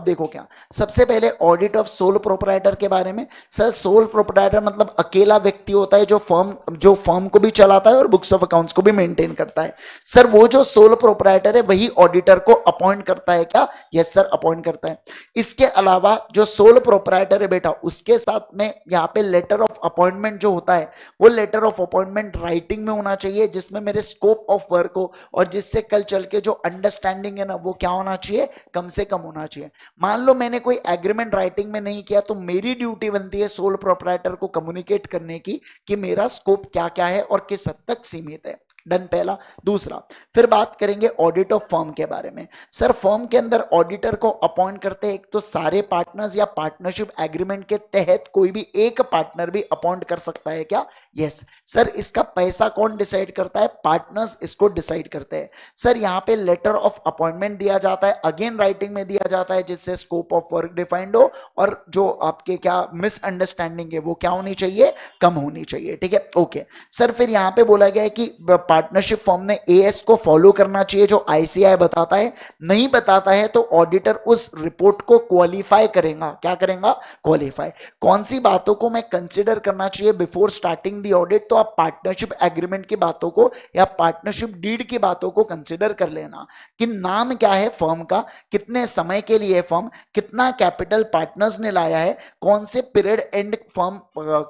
देखो क्या, सबसे पहले ऑडिट ऑफ सोल प्रोप्राइटर के बारे में। सर सोल प्रोप्राइटर मतलब अकेला व्यक्ति होता है जो फर्म को भी चलाता है और बुक्स ऑफ अकाउंट्स को भी मेंटेन करता है। सर वो जो सोल प्रोप्राइटर है वही ऑडिटर को अपॉइंट करता है क्या? यस सर, अपॉइंट करता है। इसके अलावा जो सोल प्रोप्राइटर है बेटा, उसके साथ में यहाँ पे लेटर ऑफ अपॉइंटमेंट जो होता है, वो लेटर ऑफ अपॉइंटमेंट राइटिंग में होना चाहिए, जिसमें मेरे स्कोप ऑफ वर्क हो और जिससे कल चल के जो अंडरस्टैंडिंग है ना, वो क्या होना चाहिए? कम से कम होना चाहिए। मान लो मैंने कोई एग्रीमेंट राइटिंग में नहीं किया, तो मेरी ड्यूटी बनती है सोल प्रोप्राइटर को कम्युनिकेट करने की कि मेरा स्कोप क्या क्या है और किस हद तक सीमित है। डन पहला। दूसरा, फिर बात करेंगे ऑडिट ऑफ फर्म के बारे में। सर फर्म के अंदर ऑडिटर को अपॉइंट करते हैं एक तो सारे पार्टनर्स, या पार्टनरशिप एग्रीमेंट के तहत कोई भी एक पार्टनर भी अपॉइंट कर सकता है क्या? Yes sir. इसका पैसा कौन डिसाइड करता है? पार्टनर्स इसको डिसाइड करते हैं। सर यहाँ पे लेटर ऑफ अपॉइंटमेंट दिया जाता है, अगेन राइटिंग में दिया जाता है, जिससे स्कोप ऑफ वर्क डिफाइंड हो और जो आपके क्या मिसअंडरस्टैंडिंग है वो क्या होनी चाहिए? कम होनी चाहिए। ठीक है, ओके। सर फिर यहाँ पे बोला गया है कि पार्टनरशिप फर्म ने एएस को फॉलो करना चाहिए जो आईसीआई बताता है। नहीं बताता है तो ऑडिटर उस रिपोर्ट को क्वालिफाई करेगा। क्या करेगा? क्वालिफाई। कौन सी बातों को मैं कंसीडर करना चाहिए बिफोर स्टार्टिंग दी ऑडिट? तो आप पार्टनरशिप एग्रीमेंट की बातों को या पार्टनरशिप डीड की बातों को कंसीडर कर लेना कि नाम क्या है फर्म का, कितने समय के लिए फर्म, कितना कैपिटल पार्टनर्स ने लाया है, कौन से पीरियड एंड फर्म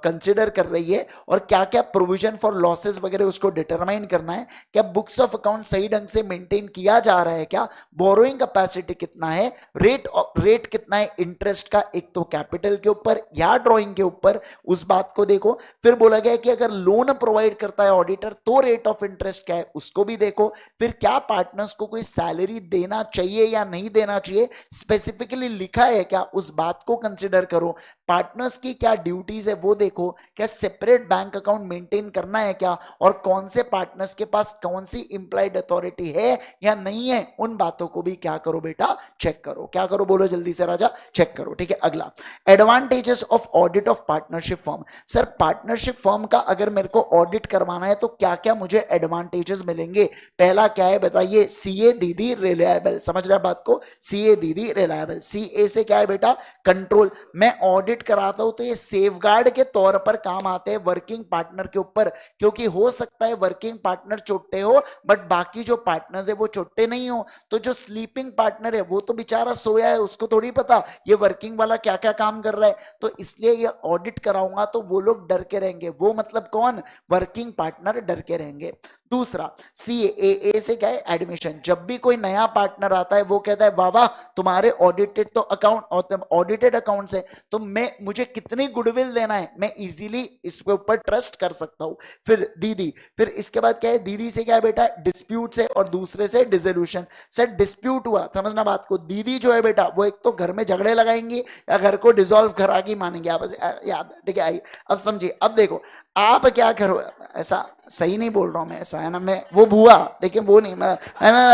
कंसीडर कर रही है और क्या क्या प्रोविजन फॉर लॉसेस वगैरह उसको डिटरमाइन करना है। क्या बुक्स ऑफ अकाउंट सही ढंग से मेंटेन किया जा रहा है क्या? बोरोइंग कैपेसिटी कितना है, रेट कितना है इंटरेस्ट का, एक तो कैपिटल के ऊपर या ड्राइंग के ऊपर, उस बात को देखो। फिर बोला गया कि अगर लोन प्रोवाइड करता है ऑडिटर तो रेट ऑफ इंटरेस्ट क्या है, उसको भी देखो। फिर क्या पार्टनर्स को कोई सैलरी देना चाहिए या नहीं देना चाहिए, स्पेसिफिकली लिखा है क्या, उस बात को कंसिडर करो। पार्टनर्स की क्या ड्यूटीज है वो देखो। क्या सेपरेट बैंक अकाउंट मेंटेन करना है क्या, और कौन से पार्टनर्स के पास कौन सी इंप्लाइड अथॉरिटी है या नहीं है, उन बातों को भी क्या करो बेटा? चेक करो। क्या करो? बोलो जल्दी से राजा। चेक करो। ठीक है, अगला advantages of audit of partnership firm. Sir partnership firm का अगर मेरे को ऑडिट करवाना है तो क्या क्या मुझे एडवांटेजेस मिलेंगे? पहला क्या है बताइए? सीए दीदी रिलायबल। समझ रहे बात को? सीए दीदी रिलायबल। सीए से क्या है बेटा? कंट्रोल। मैं ऑडिट कराता हूं तो ये सेफगार्ड के तौर पर काम आते हैं वर्किंग पार्टनर के ऊपर, क्योंकि हो सकता है वर्किंग पार्टनर चोट्टे हो बट बाकी जो पार्टनर्स है वो चोट्टे नहीं हो। तो जो स्लीपिंग पार्टनर है वो तो बेचारा सोया है, उसको थोड़ी पता ये वर्किंग वाला क्या क्या काम कर रहा है। तो इसलिए ये ऑडिट कराऊंगा तो वो लोग डर के रहेंगे। वो मतलब कौन? वर्किंग पार्टनर डर के रहेंगे। दूसरा सीए से क्या है? एडमिशन। जब भी कोई नया पार्टनर आता है वो कहता है वाह वाह तुम्हारे ऑडिटेड तो अकाउंट ऑडिटेड अकाउंट्स है, तो मुझे कितनी गुडविल देना है, मैं इजीली इसके ऊपर ट्रस्ट कर सकता हूं। फिर दीदी। फिर इसके बाद क्या है? दीदी से क्या है बेटा? डिस्प्यूट से, और दूसरे से डिसोल्यूशन। सर डिस्प्यूट हुआ, समझना बात को, दीदी जो है बेटा वो एक तो घर में झगड़े लगाएंगी या घर को डिसॉल्व करा के मानेंगे आपस याद। ठीक है, आइए अब समझिए। अब देखो आप क्या करो, ऐसा सही नहीं बोल रहा हूं मैं, ऐसा है ना, मैं वो बुआ, लेकिन वो नहीं, मैं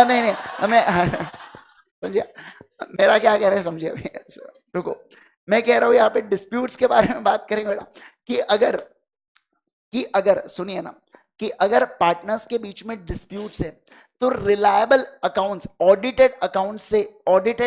नहीं समझिए मेरा क्या कह रहे हैं, समझिए रुको। मैं कह रहा हूं यहाँ पे डिस्प्यूट्स के बारे में बात करेंगे बेटा, कि अगर सुनिए ना, कि अगर पार्टनर्स के बीच में डिस्प्यूट्स है तो रिलायबल अकाउंट्स, ऑडिटेड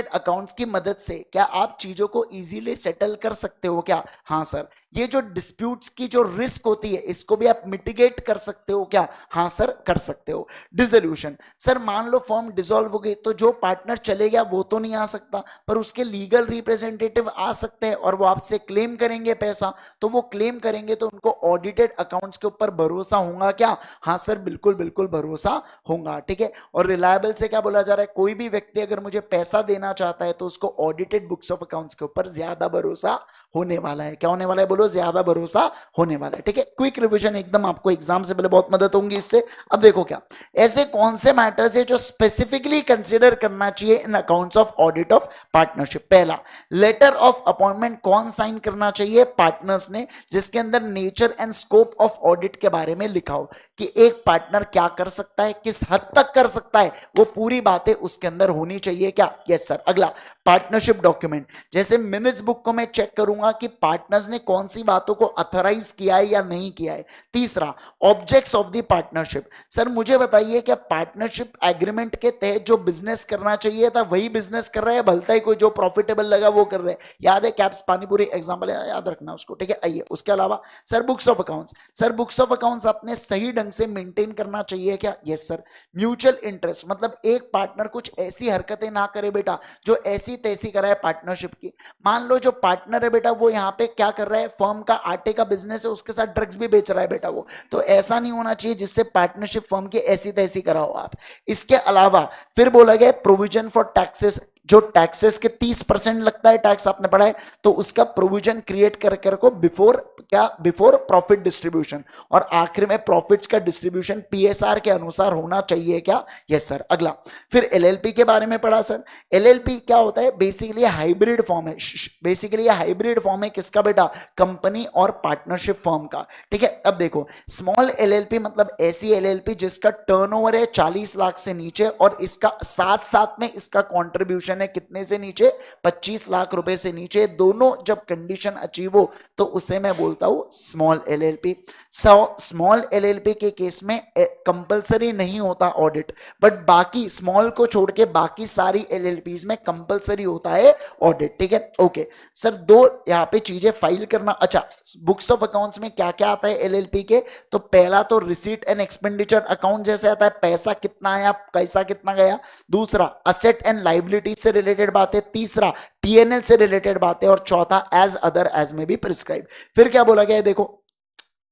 अकाउंट्स की मदद से क्या आप चीजों को इजीली सेटल कर सकते हो क्या? हाँ सर। ये जो डिस्प्यूट्स की जो रिस्क होती है इसको भी आप मिटिगेट कर सकते हो क्या? हाँ सर, कर सकते हो। डिसोल्यूशन। सर मान लो फर्म डिसॉल्व हो गई तो जो पार्टनर चले गया वो तो नहीं आ सकता, पर उसके लीगल रिप्रेजेंटेटिव आ सकते हैं और वो आपसे क्लेम करेंगे पैसा। तो वो क्लेम करेंगे तो उनको ऑडिटेड अकाउंट्स के ऊपर भरोसा होगा क्या? हाँ सर, बिल्कुल बिल्कुल भरोसा होगा। ठीक है, और रिलायबल से क्या बोला जा रहा है? कोई भी व्यक्ति अगर मुझे पैसा देना चाहता है तो उसको ऑडिटेड बुक्स ऑफ अकाउंट्स के ऊपर ज्यादा भरोसा होने वाला है। क्या होने वाला है? बोलो, ज्यादा भरोसा होने वाला है। ठीक है, क्विक रिवीजन एकदम, आपको एग्जाम से पहले बहुत मदद होगी इससे। अब देखो क्या ऐसे कौन से मैटर्स है जो स्पेसिफिकली कंसीडर करना चाहिए in accounts of audit of partnership. पहला, लेटर ऑफ अपॉइंटमेंट कौन साइन करना चाहिए? पार्टनर्स ने, जिसके अंदर nature and scope of audit के बारे में लिखा हो कि एक पार्टनर क्या कर सकता है, किस हद तक कर सकता है, वो पूरी बातें उसके अंदर होनी चाहिए क्या? Yes sir. अगला, पार्टनरशिप डॉक्यूमेंट। जैसे मिनट्स बुक को मैं चेक करूंगा कि पार्टनर्स ने कौन कौन सी बातों को अथोराइज किया है या नहीं किया है। तीसरा, objects of the partnership. Sir मुझे बताइए क्या पार्टनरशिप एग्रीमेंट के तहत जो बिजनेस करना चाहिए था वही बिजनेस कर रहा है, भलता ही कोई जो प्रॉफिटेबल लगा वो कर रहे हैं। याद है कैप्स पानीपुरी एग्जांपल याद रखना उसको, ठीक है। आइए उसके अलावा sir books of accounts. Sir books of accounts आपने सही ढंग से मेंटेन करना चाहिए क्या? Yes sir. म्यूचुअल इंटरेस्ट मतलब एक पार्टनर कुछ ऐसी हरकतें ना करे बेटा जो ऐसी तैसी कराए पार्टनरशिप की। मान लो जो पार्टनर है बेटा वो यहाँ पे क्या कर रहा है, फर्म का आटे का बिजनेस है, उसके साथ ड्रग्स भी बेच रहा है बेटा वो, तो ऐसा नहीं होना चाहिए जिससे पार्टनरशिप फर्म की ऐसी तैसी कराओ आप। इसके अलावा फिर बोला गया प्रोविजन फॉर टैक्सेस, जो टैक्सेस के 30% लगता है टैक्स आपने पढ़ा है, तो उसका प्रोविजन क्रिएट कर को बिफोर प्रॉफिट डिस्ट्रीब्यूशन, और आखिर में प्रॉफिट्स का डिस्ट्रीब्यूशन पीएसआर के अनुसार होना चाहिए क्या? Yes sir. अगला फिर एलएलपी के बारे में पढ़ा सर। एलएलपी क्या होता है? बेसिकली हाइब्रिड फॉर्म है। बेसिकली हाइब्रिड फॉर्म है किसका बेटा? कंपनी और पार्टनरशिप फॉर्म का, ठीक है। अब देखो स्मॉल एलएलपी मतलब ऐसी एलएलपी जिसका टर्नओवर है 40 लाख से नीचे और इसका साथ साथ में इसका कॉन्ट्रीब्यूशन है कितने से नीचे? 25 लाख रुपए से नीचे, दोनों जब कंडीशन अचीव हो तो उसे मैं बोलता हूं स्मॉल एलएलपी। स्मॉल एलएलपी के केस में कंपलसरी नहीं होता ऑडिट, बट बाकी स्मॉल को छोड़ के बाकी सारी एलएलपीज में कंपलसरी होता है ऑडिट, ठीक है। ओके सर, दो यहां पे चीजें फाइल करना। अच्छा, बुक्स ऑफ अकाउंट्स में क्या क्या आता है एलएलपी के? तो पहला तो रिसीट एंड एक्सपेंडिचर अकाउंट जैसे आता है, पैसा कितना आया कैसा कितना गया। दूसरा असेट एंड लाइबिलिटी से रिलेटेड बातें। तीसरा पीएनएल से रिलेटेड बातें। और चौथा एज अदर एज में भी प्रिस्क्राइब। फिर क्या बोला गया है देखो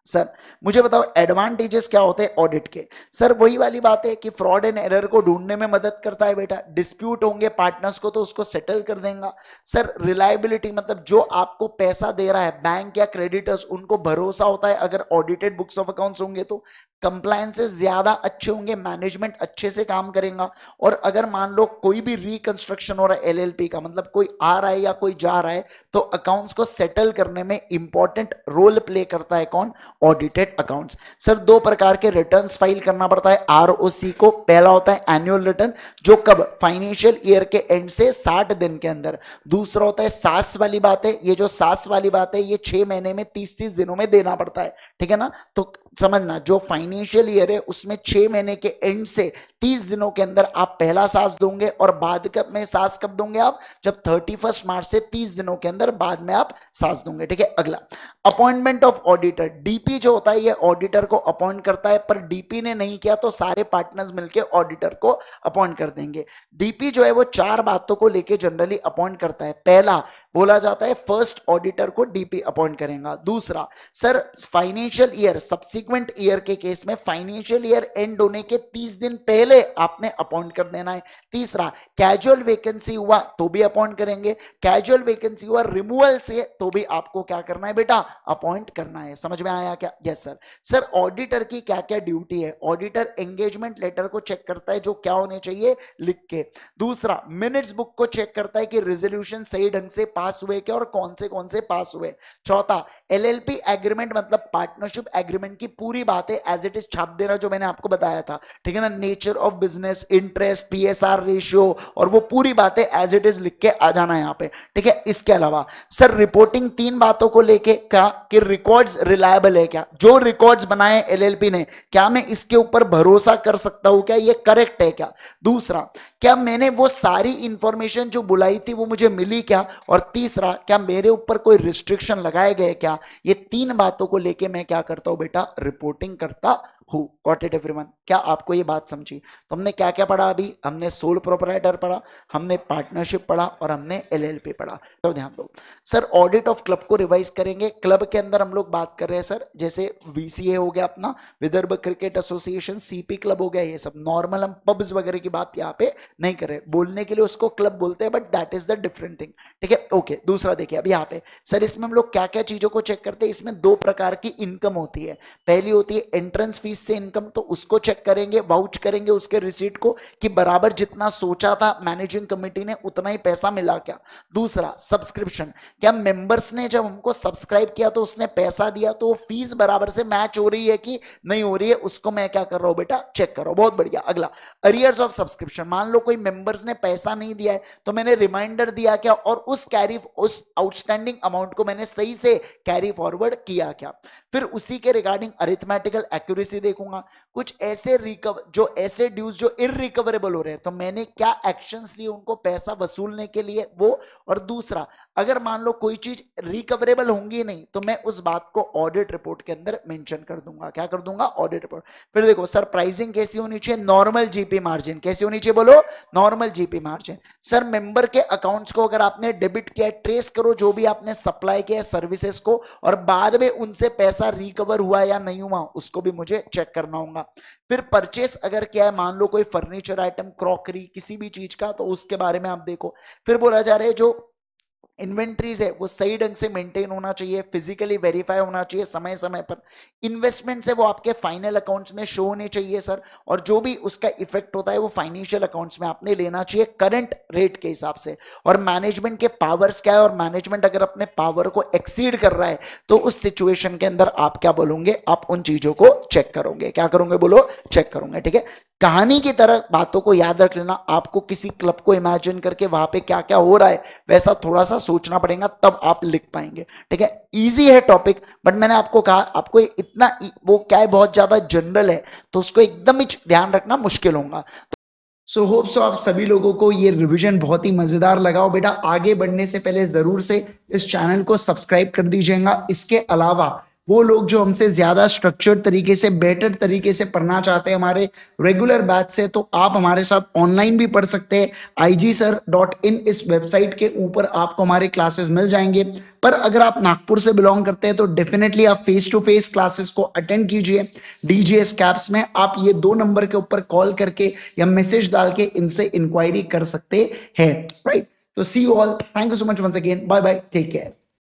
सर, मुझे बताओ एडवांटेजेस क्या होते हैं ऑडिट के? सर वही वाली बात है कि फ्रॉड एंड एरर को ढूंढने में मदद करता है बेटा। डिस्प्यूट होंगे पार्टनर्स को तो उसको सेटल कर देगा। सर रिलायबिलिटी मतलब जो आपको पैसा दे रहा है बैंक या क्रेडिटर्स, उनको भरोसा होता है अगर ऑडिटेड बुक्स ऑफ अकाउंट्स होंगे तो। कंप्लायंसेस ज्यादा अच्छे होंगे, मैनेजमेंट अच्छे से काम करेगा। और अगर मान लो कोई भी रिकंस्ट्रक्शन हो रहा है एलएलपी का, मतलब कोई आ रहा है या कोई जा रहा है, तो अकाउंट्स को सेटल करने में इंपॉर्टेंट रोल प्ले करता है कौन? Audited accounts. सर दो प्रकार के रिटर्न्स फाइल करना पड़ता है आरओसी को। पहला होता है एनुअल रिटर्न जो कब? फाइनेंशियल ईयर के एंड से 60 दिन के अंदर। दूसरा होता है सास वाली बात है, ये जो सास वाली बात है ये 6 महीने में 30-30 दिनों में देना पड़ता है, ठीक है ना। तो समझना जो फाइनेंशियल ईयर है उसमें 6 महीने के एंड से 30 दिनों के अंदर आप पहला सास दोगे, और बाद में सास कब दोगे आप? जब 31 मार्च से 30 दिनों के अंदर बाद में आप सास दोगे, ठीक है। अगला अपॉइंटमेंट ऑफ ऑडिटर। डीपी जो होता है ये ऑडिटर को अपॉइंट करता है, पर डीपी ने नहीं किया तो सारे पार्टनर्स मिलकर ऑडिटर को अपॉइंट कर देंगे। डीपी जो है वो 4 बातों को लेके जनरली अपॉइंट करता है। पहला बोला जाता है फर्स्ट ऑडिटर को डीपी अपॉइंट करेगा। दूसरा sir financial year subsequent year के केस में फाइनेंशियल ईयर एंड होने के 30 दिन पहले आपने अपॉइंट कर देना है। तीसरा कैजुअल वैकेंसी हुआ तो भी अपॉइंट करेंगे, कैजुअल वैकेंसी हुआ रिमूवल से तो भी आपको क्या करना है बेटा? अपॉइंट करना है। समझ में आया क्या? Yes sir. सर ऑडिटर की क्या क्या ड्यूटी है? ऑडिटर एंगेजमेंट लेटर को चेक करता है जो क्या होने चाहिए लिख के। दूसरा मिनट्स बुक को चेक करता है कि रेजोल्यूशन सही ढंग से पास हुए क्या और कौन से पास हुए। चौथा एलएलपी एग्रीमेंट मतलब पार्टनरशिप एग्रीमेंट की पूरी बातें एज इट इज छाप देना जो मैंने आपको बताया था, ठीक है ना। Nature of business, interest, PSR ratio और वो पूरी बातें एज इट इज लिख के आ जाना यहाँ पे, ठीक है। इसके अलावा सर रिपोर्टिंग 3 बातों को लेके क्या कि रिकॉर्ड्स रिलायबल है क्या? जो रिकॉर्ड्स बनाए एलएलपी ने क्या मैं इसके ऊपर भरोसा कर सकता हूं क्या? ये करेक्ट है क्या? दूसरा क्या मैंने वो सारी इंफॉर्मेशन जो बुलाई थी वो मुझे मिली क्या? और तीसरा क्या मेरे ऊपर कोई रिस्ट्रिक्शन लगाए गए क्या? ये 3 बातों को लेके मैं क्या करता हूं बेटा? रिपोर्टिंग करता हूं। Got it everyone? क्या आपको ये बात समझी? तो हमने क्या क्या पढ़ा अभी? हमने सोल प्रोप्राइटर पढ़ा, हमने पार्टनरशिप पढ़ा और हमने एलएलपी पढ़ा। तो ध्यान दो सर, ऑडिट ऑफ क्लब को रिवाइज करेंगे। क्लब के अंदर हम लोग बात कर रहे हैं सर, जैसे वीसीए हो गया अपना, Vidarbha cricket association, CP club हो गया, ये सब नॉर्मल हम पब्स वगैरह की बात यहाँ पे नहीं कर रहे। बोलने के लिए उसको क्लब बोलते हैं but that is the different thing, ठीक है। ओके दूसरा देखिए अब यहाँ पे सर, इसमें हम लोग क्या क्या चीजों को चेक करते हैं? इसमें 2 प्रकार की इनकम होती है। पहली होती है एंट्रेंस फीस फीस से इनकम, तो उसको चेक करेंगे, वाउच करेंगे उसके रिसीट को कि बराबर जितना सोचा था मैनेजिंग कमेटी ने उतना ही पैसा मिला क्या। दूसरा सब्सक्रिप्शन, क्या मेंबर्स ने जब हमको सब्सक्राइब किया तो उसने पैसा दिया तो फीस बराबर से मैच हो रही है कि नहीं हो रही है, उसको मैं क्या कर रहा हूं बेटा, चेक करो। बहुत बढ़िया। अगला अरियर्स ऑफ सब्सक्रिप्शन, मान लो कोई मेंबर्स ने पैसा नहीं दिया है तो मैंने रिमाइंडर दिया क्या और उस आउटस्टैंडिंग अमाउंट को मैंने सही से कैरी फॉरवर्ड किया क्या। फिर उसी के रिगार्डिंग अरिथमेटिकल एक्यूरेसी देखूंगा, कुछ ऐसे जो ऐसे ड्यूज जो इररिकवरेबल हो रहे हैं तो मैंने क्या एक्शंस लिए उनको पैसा वसूलने के लिए वो। और दूसरा, अगर मान लो कोई चीज रिकवरेबल होंगी नहीं तो मैं उस बात को ऑडिट रिपोर्ट के अंदर मेंशन कर दूंगा। क्या कर दूंगा, ऑडिट रिपोर्ट। फिर देखो सर प्राइसिंग कैसी होनी चाहिए, नॉर्मल जीपी मार्जिन। कैसी होनी चाहिए बोलो, normal GP margin. Sir member के अकाउंट्स को अगर आपने डेबिट किया, ट्रेस करो जो भी आपने सप्लाई किया सर्विसेज को, और बाद में उनसे पैसा रिकवर हुआ या नहीं हुआ उसको भी मुझे चेक करना होगा। फिर परचेस अगर क्या है, मान लो कोई फर्नीचर आइटम, क्रॉकरी, किसी भी चीज का, तो उसके बारे में आप देखो। फिर बोला जा रहा है जो इन्वेंट्रीज है वो सही ढंग से मेंटेन होना चाहिए, फिजिकली वेरीफाई होना चाहिए समय समय पर। इन्वेस्टमेंट्स है वो आपके फाइनल अकाउंट्स में शो होने चाहिए सर, और जो भी उसका इफेक्ट होता है वो फाइनेंशियल अकाउंट्स में आपने लेना चाहिए करंट रेट के हिसाब से। और मैनेजमेंट के पावर्स क्या है, और मैनेजमेंट अगर अपने पावर को एक्सीड कर रहा है तो उस सिचुएशन के अंदर आप क्या बोलोगे, आप उन चीजों को चेक करोगे। क्या करोगे बोलो, चेक करोगे। ठीक है, कहानी की तरह बातों को याद रख लेना। आपको किसी क्लब को इमेजिन करके वहां पे क्या क्या हो रहा है वैसा थोड़ा सा सोचना पड़ेगा, तब आप लिख पाएंगे। ठीक है, इजी है टॉपिक, बट मैंने आपको कहा आपको इतना वो क्या है, बहुत ज्यादा जनरल है तो उसको एकदम ही ध्यान रखना मुश्किल होगा। सो होप सो आप सभी लोगों को ये रिवीजन बहुत ही मजेदार लगा हो। बेटा आगे बढ़ने से पहले जरूर से इस चैनल को सब्सक्राइब कर दीजिएगा। इसके अलावा वो लोग जो हमसे ज्यादा स्ट्रक्चर्ड तरीके से, बेटर तरीके से पढ़ना चाहते हैं हमारे रेगुलर बैच से, तो आप हमारे साथ ऑनलाइन भी पढ़ सकते हैं। igsir.in इस वेबसाइट के ऊपर आपको हमारे क्लासेस मिल जाएंगे। पर अगर आप नागपुर से बिलोंग करते हैं तो डेफिनेटली आप फेस टू फेस क्लासेस को अटेंड कीजिए। डीजीएस कैप्स में आप ये 2 नंबर के ऊपर कॉल करके या मैसेज डाल के इनसे इंक्वायरी कर सकते हैं। राइट, तो see you all, thank you so much once again, bye bye, take care.